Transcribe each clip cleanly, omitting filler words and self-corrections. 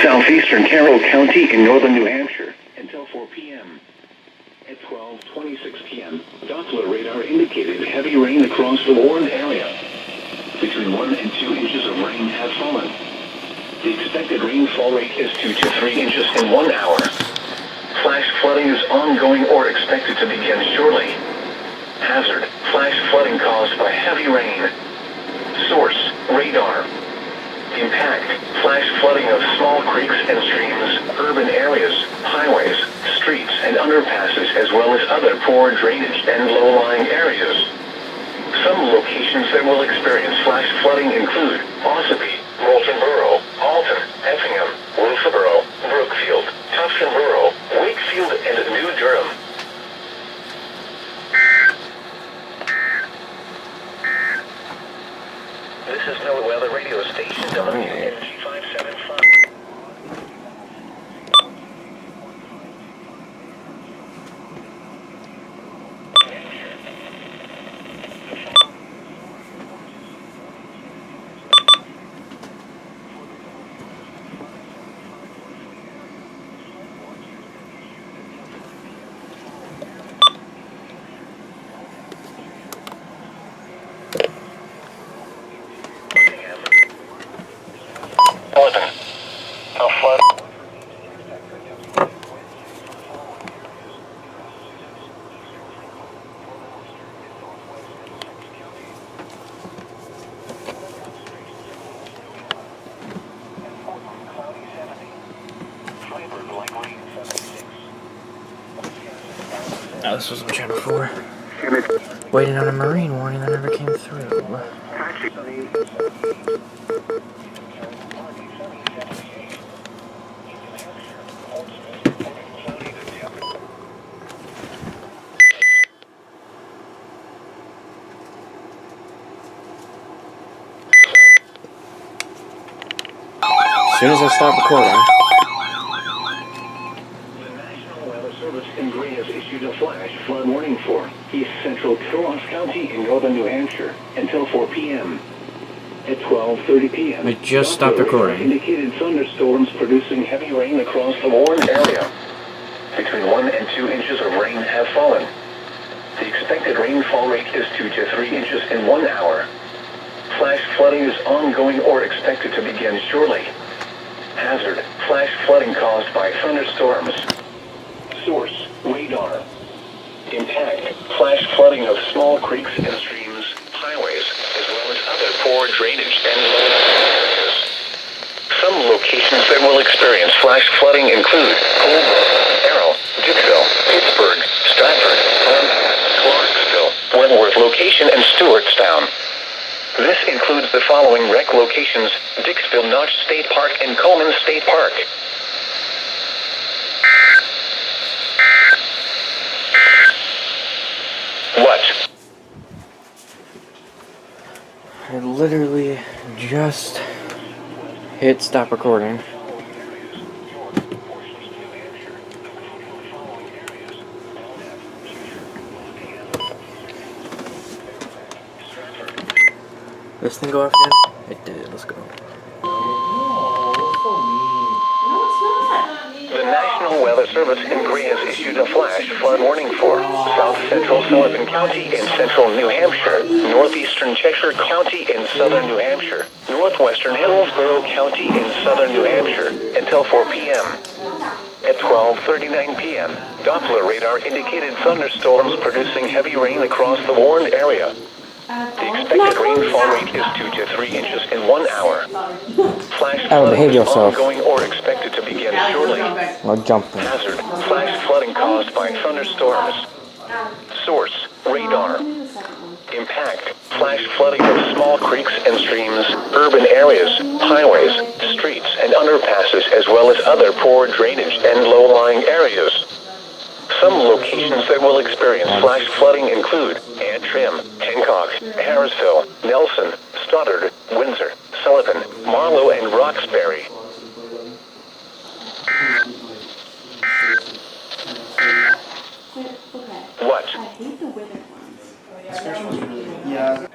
southeastern Carroll County in northern New Hampshire until 4 p.m. At 12:26 p.m., Doppler radar indicated heavy rain across the warned area. Between 1 and 2 inches of rain have fallen. The expected rainfall rate is 2 to 3 inches in 1 hour. Flash flooding is ongoing or expected to begin shortly. Hazard: flash flooding caused by heavy rain. Source: radar. Impact: flash flooding of small creeks and streams, urban areas, highways, streets, and underpasses, as well as other poor drainage and low-lying areas. Some locations that will experience flash flooding include Ossipee, Moulton Borough, Alton, Effingham, Wolfeboro, Brookfield, Tufton Borough, Wakefield, and New Durham. This is No Weather Radio Station WNG575. Oh, this was on channel 4. Waiting on a marine warning that never came through. As soon as I stop recording. A flash flood warning for east central Cross County in northern New Hampshire until 4 p.m. At 12:30 p.m. I just stopped recording. Indicated thunderstorms producing heavy rain across the warned area. Between 1 and 2 inches of rain have fallen. The expected rainfall rate is 2 to 3 inches in 1 hour. Flash flooding is ongoing or expected to begin shortly. Hazard: flash flooding caused by thunderstorms. Source: radar. Impact: flash flooding of small creeks and streams, highways, as well as other poor drainage and low-lying areas. Some locations that will experience flash flooding include Colebrook, Arrow, Dixville, Pittsburgh, Stratford, Clarksville, Wentworth location, and Stewartstown. This includes the following rec locations: Dixville Notch State Park and Coleman State Park. What? I literally just hit stop recording. This thing go off again? It did. Let's go. The National Weather Service in Gray has issued a flash flood warning for south central Sullivan County in central New Hampshire, northeastern Cheshire County in southern New Hampshire, northwestern Hillsborough County in southern New Hampshire until 4 p.m. At 12:39 p.m., Doppler radar indicated thunderstorms producing heavy rain across the warned area. The expected rainfall rate is 2 to 3 inches in 1 hour. Flash flooding is ongoing or expected to begin shortly. No jumping. Hazard: flash flooding caused by thunderstorms. Source: radar. Impact: flash flooding of small creeks and streams, urban areas, highways, streets, and underpasses, as well as other poor drainage and low-lying areas. Some locations that will experience flash flooding include Antrim, Hancock, Harrisville, Nelson, Stoddard, Windsor, Sullivan, Marlow, and Roxbury. What? I hate the withered ones. Yeah.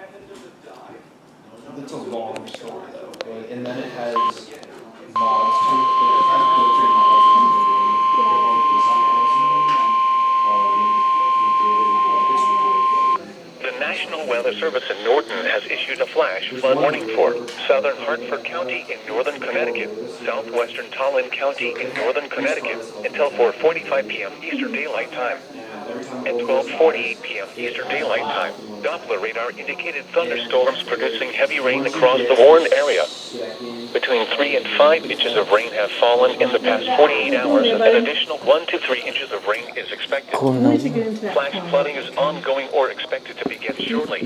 It's a long story though, and then it has mods to it. Service in Norton has issued a flash flood warning for southern Hartford County in northern Connecticut, southwestern Tallinn County in northern Connecticut until 4:45 p.m. Eastern Daylight Time. At 12:48 p.m. Eastern Daylight Time, Doppler radar indicated thunderstorms producing heavy rain across the warned area. Between 3 and 5 inches of rain have fallen in the past 48 hours. An additional 1 to 3 inches of rain is expected. Flash flooding is ongoing or expected to begin shortly.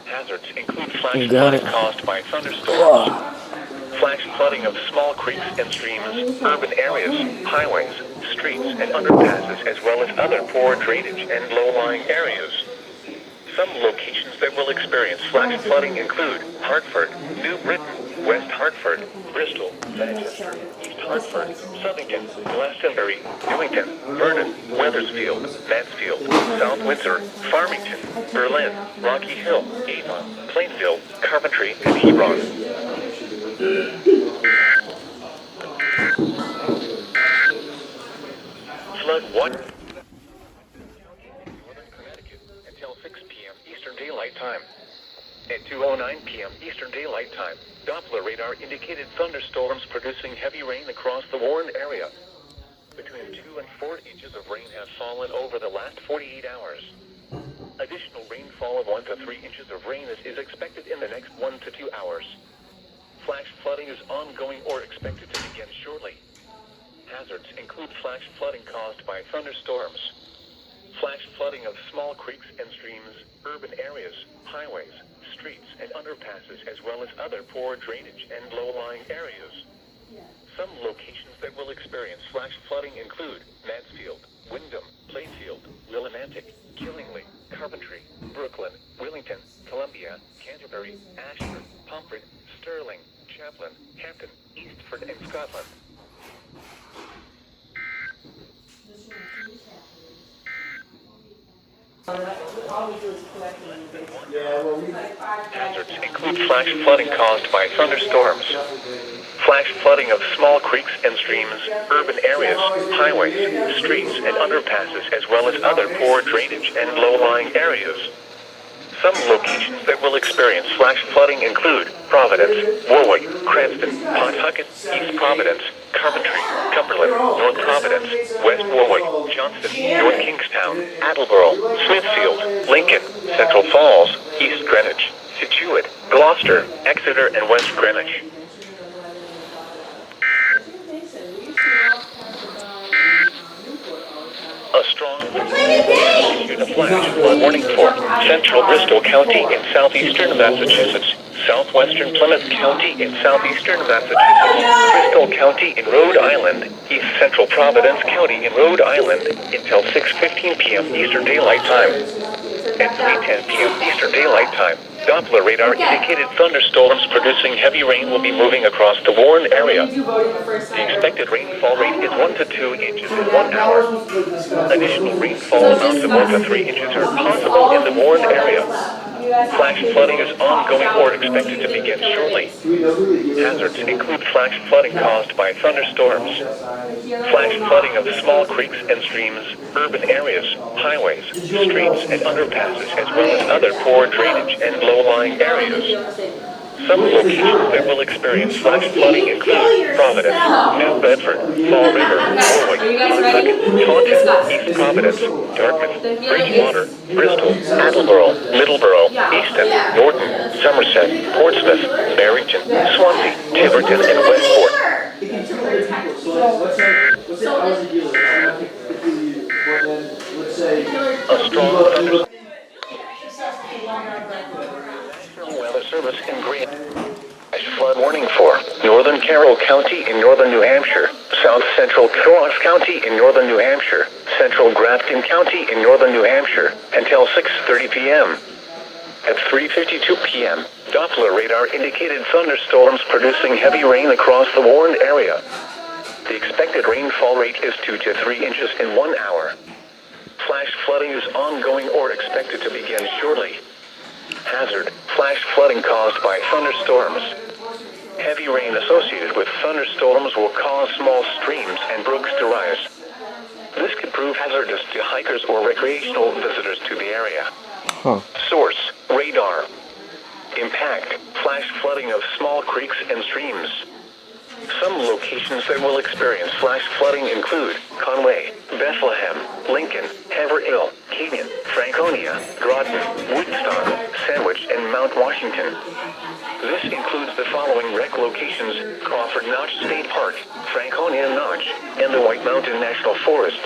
Hazards include flash flooding caused by thunderstorms, flash flooding of small creeks and streams, urban areas, highways, streets, and underpasses, as well as other poor drainage and low-lying areas. Some locations that will experience flash flooding include Hartford, New Britain, West Hartford, Bristol, Manchester, East Hartford, Southington, Glastonbury, Newington, Vernon, Wethersfield, Mansfield, South Windsor, Farmington, Berlin, Rocky Hill, Avon, Plainfield, Coventry, and Hebron. Flood 1 northern Connecticut until 6 p.m. Eastern Daylight Time. At 2:09 p.m. Eastern Daylight Time, Doppler radar indicated thunderstorms producing heavy rain across the warned area. Between 2 and 4 inches of rain have fallen over the last 48 hours. Additional rainfall of 1 to 3 inches of rain is expected in the next 1 to 2 hours. Flash flooding is ongoing or expected to begin shortly. Hazards include flash flooding caused by thunderstorms, flash flooding of small creeks and streams, urban areas, highways, streets, and underpasses, as well as other poor drainage and low-lying areas. Some locations that will experience flash flooding include Mansfield, Wyndham, Plainfield, Willimantic, Killingly, Coventry, Brooklyn, Willington, Columbia, Canterbury, Ashford, Pomfret, Stirling, Chaplin, Hampton, Eastford, and Scotland. Hazards include flash flooding caused by thunderstorms, flash flooding of small creeks and streams, urban areas, highways, streets, and underpasses, as well as other poor drainage and low-lying areas. Some locations that will experience flash flooding include Providence, Warwick, Cranston, Pawtucket, East Providence, Coventry, Cumberland, North Providence, West Warwick, Johnston, North Kingstown, Attleboro, Smithfield, Lincoln, Central Falls, East Greenwich, Scituate, Gloucester, Exeter, and West Greenwich. A strong issued a flash flood warning for central Bristol County in southeastern Massachusetts, southwestern Plymouth County in southeastern Massachusetts, Bristol County in Rhode Island, east central Providence County in Rhode Island until 6:15 p.m. Eastern Daylight Time. At 3:10 p.m. Eastern Daylight Time, Doppler radar indicated thunderstorms producing heavy rain will be moving across the warned area. The expected rainfall rate is 1 to 2 inches in 1 hour. Additional rainfall amounts of 1 to 3 inches are possible in the warned area. Flash flooding is ongoing or expected to begin shortly. Hazards include flash flooding caused by thunderstorms, flash flooding of small creeks and streams, urban areas, highways, streets, and underpasses, as well as other poor drainage and low-lying areas. Some locations that will experience flash flooding include Providence, New Bedford, Fall River, Warwick, Pawtucket, Taunton, East Providence, Dartmouth, Bridgewater, Bristol, Attleboro, Middleborough, Easton, Norton, Somerset, Portsmouth, Barrington, Swansea, Tiverton, and Westport. A strong thunderstorm. Weather Service in Green. Flood warning for northern Carroll County in northern New Hampshire, south central Cross County in northern New Hampshire, central Grafton County in northern New Hampshire until 6:30 p.m. At 3:52 p.m., Doppler radar indicated thunderstorms producing heavy rain across the warned area. The expected rainfall rate is 2 to 3 inches in 1 hour. Flash flooding is ongoing or expected to begin shortly. Hazard, flash flooding caused by thunderstorms. Heavy rain associated with thunderstorms will cause small streams and brooks to rise. This could prove hazardous to hikers or recreational visitors to the area. Source, radar. Impact, flash flooding of small creeks and streams. Some locations that will experience flash flooding include Conway, Bethlehem, Lincoln, Haverhill, Canyon, Franconia, Groton, Woodstock, Sandwich, and Mount Washington. This includes the following rec locations: Crawford Notch State Park, Franconia Notch, and the White Mountain National Forest.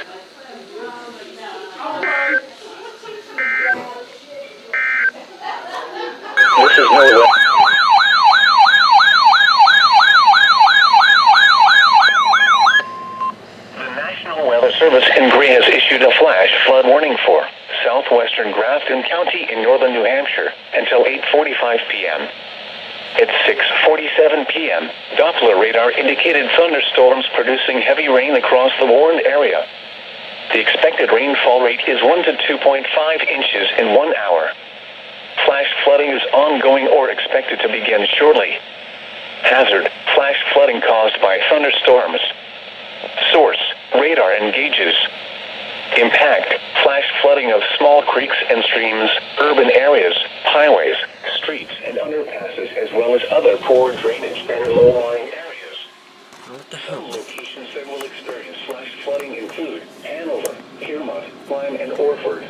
This is no Weather Service in Gray has issued a flash flood warning for southwestern Grafton County in northern New Hampshire until 8:45 p.m. At 6:47 p.m., Doppler radar indicated thunderstorms producing heavy rain across the warned area. The expected rainfall rate is 1 to 2.5 inches in 1 hour. Flash flooding is ongoing or expected to begin shortly. Hazard: flash flooding caused by thunderstorms. Source: radar and gauges. Impact: flash flooding of small creeks and streams, urban areas, highways, streets, and underpasses, as well as other poor drainage and low-lying areas. What the Some hell? locations that will experience flash flooding include Hanover, Piermont, Lyme, and Orford.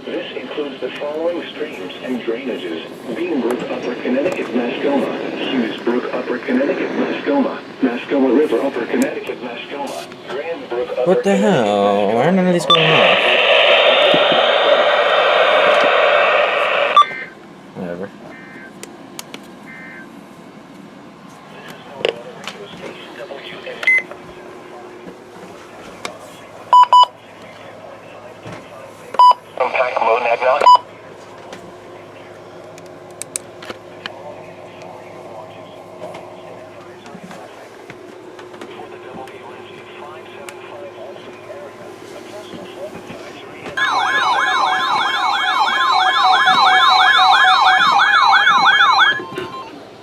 This includes the following streams and drainages: Bean Brook, Upper Connecticut, Mascoma; Hughes Brook, Upper Connecticut, Mascoma; Mascoma River, Upper Connecticut, Mascoma; Grand Brook, Upper What the Connecticut, hell? Why are none of these going off? Whatever. Impact mode now.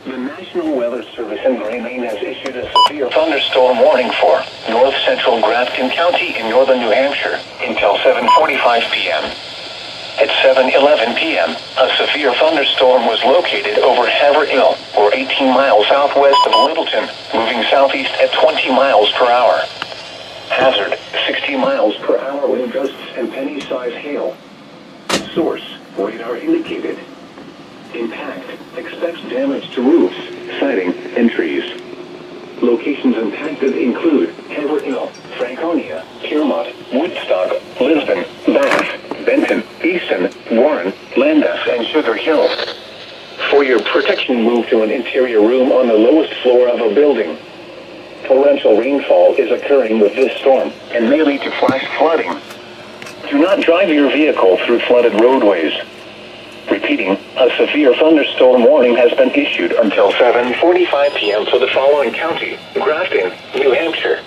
The National Weather Service in Maine has issued a severe thunderstorm warning for north central Grafton County in northern New Hampshire until 7:45 p.m. At 7:11 p.m., a severe thunderstorm was located over Haverhill, or 18 miles southwest of Littleton, moving southeast at 20 miles per hour. Hazard: 60 miles per hour wind gusts and penny-size hail. Source: radar indicated. Impact: expects damage to roofs, siding, and trees. Locations impacted include Haverhill, Franconia, Piermont, Woodstock, Lisbon, Bath, Benton, Easton, Warren, Lambeth, and Sugar Hill. For your protection, move to an interior room on the lowest floor of a building. Torrential rainfall is occurring with this storm and may lead to flash flooding. Do not drive your vehicle through flooded roadways. Repeating, a severe thunderstorm warning has been issued until 7:45 p.m. for the following county: Grafton, New Hampshire.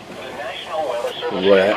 The National Weather Service What?